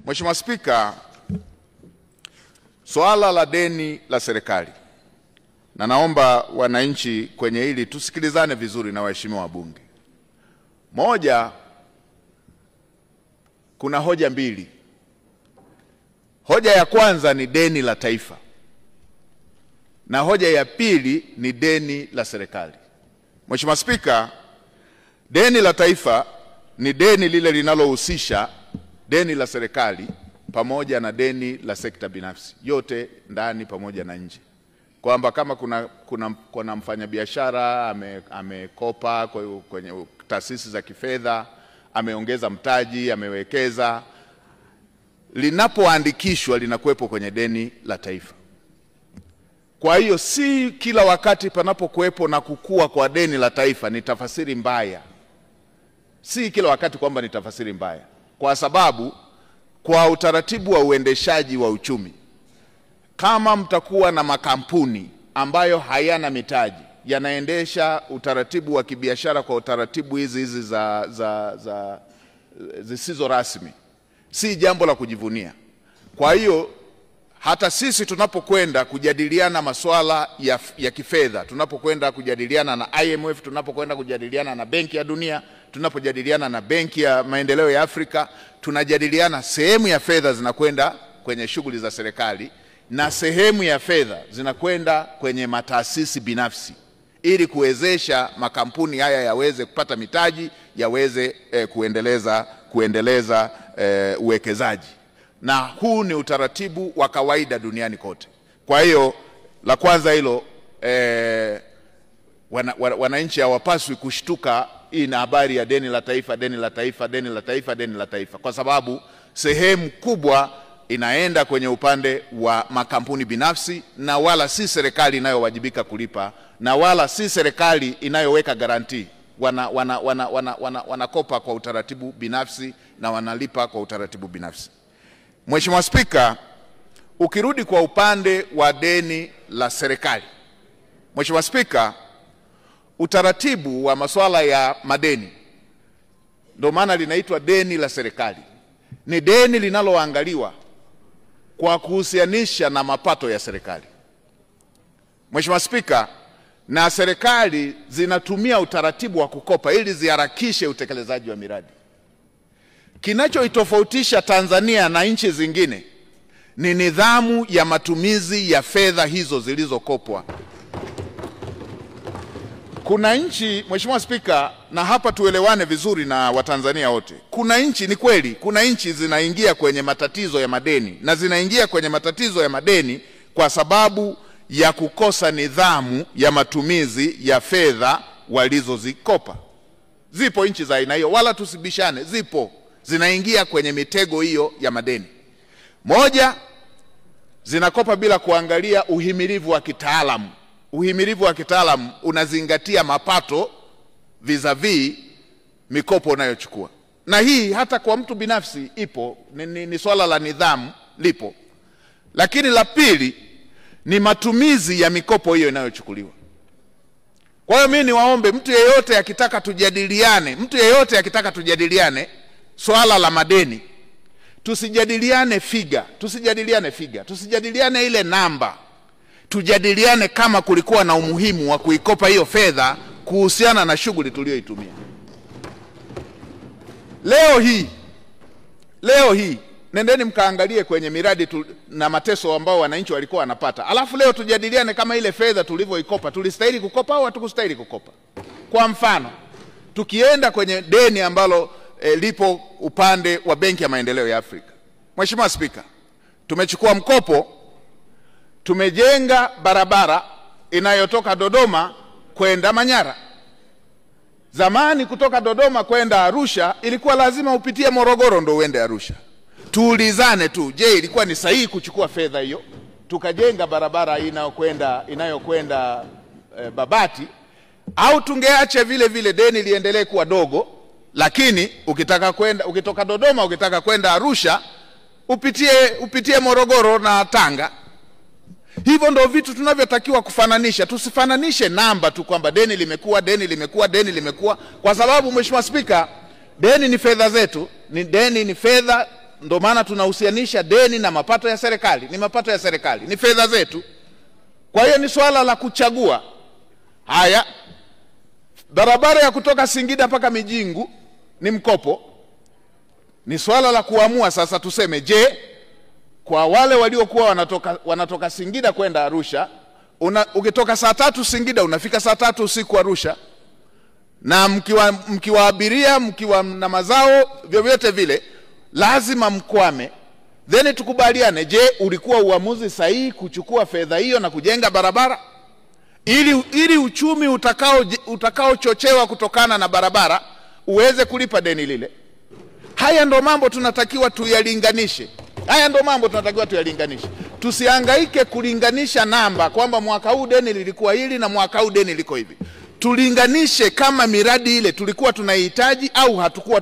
Mheshimiwa Spika, swala la deni la serikali, na naomba wananchi kwenye hili tusikilizane vizuri na waheshimiwa wabunge. Moja, kuna hoja mbili. Hoja ya kwanza ni deni la taifa, na hoja ya pili ni deni la serikali. Mheshimiwa Spika, deni la taifa ni deni lile linalohusisha deni la serikali pamoja na deni la sekta binafsi, yote ndani pamoja na nje. Kwamba kama kuna mfanyabiashara amekopa kwenye taasisi za kifedha, ameongeza mtaji, amewekeza, linapoandikishwa linakuwepo kwenye deni la taifa. Kwa hiyo si kila wakati panapokuwepo na kukua kwa deni la taifa ni tafasiri mbaya. Si kila wakati kwamba ni tafasiri mbaya, kwa sababu kwa utaratibu wa uendeshaji wa uchumi, kama mtakuwa na makampuni ambayo hayana mitaji, yanaendesha utaratibu wa kibiashara kwa utaratibu hizi zisizo rasmi, si jambo la kujivunia. Kwa hiyo hata sisi tunapokwenda kujadiliana masuala ya kifedha, tunapokwenda kujadiliana na IMF, tunapokwenda kujadiliana na Benki ya Dunia, tunapojadiliana na Benki ya Maendeleo ya Afrika, tunajadiliana sehemu ya fedha zinakwenda kwenye shughuli za serikali na sehemu ya fedha zinakwenda kwenye mataasisi binafsi, ili kuwezesha makampuni haya yaweze kupata mitaji, yaweze kuendeleza uwekezaji. Na huu ni utaratibu wa kawaida duniani kote. Kwa hiyo la kwanza hilo, wananchi hawapaswi kushtuka hii na habari ya deni la taifa, deni la taifa, deni la taifa, deni la taifa, kwa sababu sehemu kubwa inaenda kwenye upande wa makampuni binafsi, na wala si serikali inayowajibika kulipa, na wala si serikali inayoweka garantii. Wanakopa kwa utaratibu binafsi na wanalipa kwa utaratibu binafsi. Mheshimiwa Spika, ukirudi kwa upande wa deni la serikali, Mheshimiwa Spika, utaratibu wa masuala ya madeni, ndio maana linaitwa deni la serikali, ni deni linaloangaliwa kwa kuhusianisha na mapato ya serikali. Mheshimiwa Spika, na serikali zinatumia utaratibu wa kukopa ili ziharakishe utekelezaji wa miradi. Kinachoitofautisha Tanzania na nchi zingine ni nidhamu ya matumizi ya fedha hizo zilizokopwa. Kuna nchi, Mheshimiwa Spika, na hapa tuelewane vizuri na Watanzania wote, kuna nchi, ni kweli, kuna nchi zinaingia kwenye matatizo ya madeni, na zinaingia kwenye matatizo ya madeni kwa sababu ya kukosa nidhamu ya matumizi ya fedha walizozikopa. Zipo nchi za aina hiyo, wala tusibishane, zipo, zinaingia kwenye mitego hiyo ya madeni. Moja, zinakopa bila kuangalia uhimilivu wa kitaalamu. Uhimilivu wa kitaalamu unazingatia mapato vis-a-vis mikopo unayochukua. Na hii hata kwa mtu binafsi ipo, ni swala la nidhamu lipo. Lakini la pili ni matumizi ya mikopo hiyo inayochukuliwa. Kwa hiyo mimi niwaombe mtu yeyote akitaka tujadiliane, swala la madeni, tusijadiliane figa, tusijadiliane ile namba. Tujadiliane kama kulikuwa na umuhimu wa kuikopa hiyo fedha kuhusiana na shughuli tuliyoitumia. Leo hii nendeni mkaangalie kwenye miradi na mateso ambao wananchi walikuwa wanapata. Alafu leo tujadiliane kama ile fedha tulivyoikopa tulistahili kukopa au hatukustahili kukopa. Kwa mfano, tukienda kwenye deni ambalo lipo upande wa Benki ya Maendeleo ya Afrika. Mheshimiwa Spika, tumechukua mkopo, tumejenga barabara inayotoka Dodoma kwenda Manyara. Zamani kutoka Dodoma kwenda Arusha ilikuwa lazima upitie Morogoro ndo uende Arusha. Tuulizane tu, je, ilikuwa ni sahihi kuchukua fedha hiyo tukajenga barabara inayokwenda Babati, au tungeacha vile vile deni liendelee kuwa dogo, lakini ukitoka Dodoma ukitaka kwenda Arusha upitie Morogoro na Tanga? Hivyo ndio vitu tunavyotakiwa kufananisha. Tusifananishe namba tu kwamba deni limekuwa, kwa sababu Mheshimiwa Spika, deni ni fedha zetu, ni fedha ndo maana tunahusianisha deni na mapato ya serikali. Ni mapato ya serikali, ni fedha zetu. Kwa hiyo ni swala la kuchagua. Haya, barabara ya kutoka Singida mpaka Mijingu ni mkopo. Ni swala la kuamua sasa, tuseme je, kwa wale waliokuwa wanatoka Singida kwenda Arusha, ukitoka saa 3 Singida unafika saa 3 usiku Arusha, na mkiwa abiria, mkiwa na mazao vyovyote vile lazima mkwame. Then tukubaliane, je, ulikuwa uamuzi sahihi kuchukua fedha hiyo na kujenga barabara ili uchumi utakaochochewa kutokana na barabara uweze kulipa deni lile? Haya ndo mambo tunatakiwa tuyalinganishe. Tusihangaike kulinganisha namba kwamba mwaka huu deni lilikuwa hili na mwaka huu deni liko hivi. Tulinganishe kama miradi ile tulikuwa tunahitaji au hatukuwa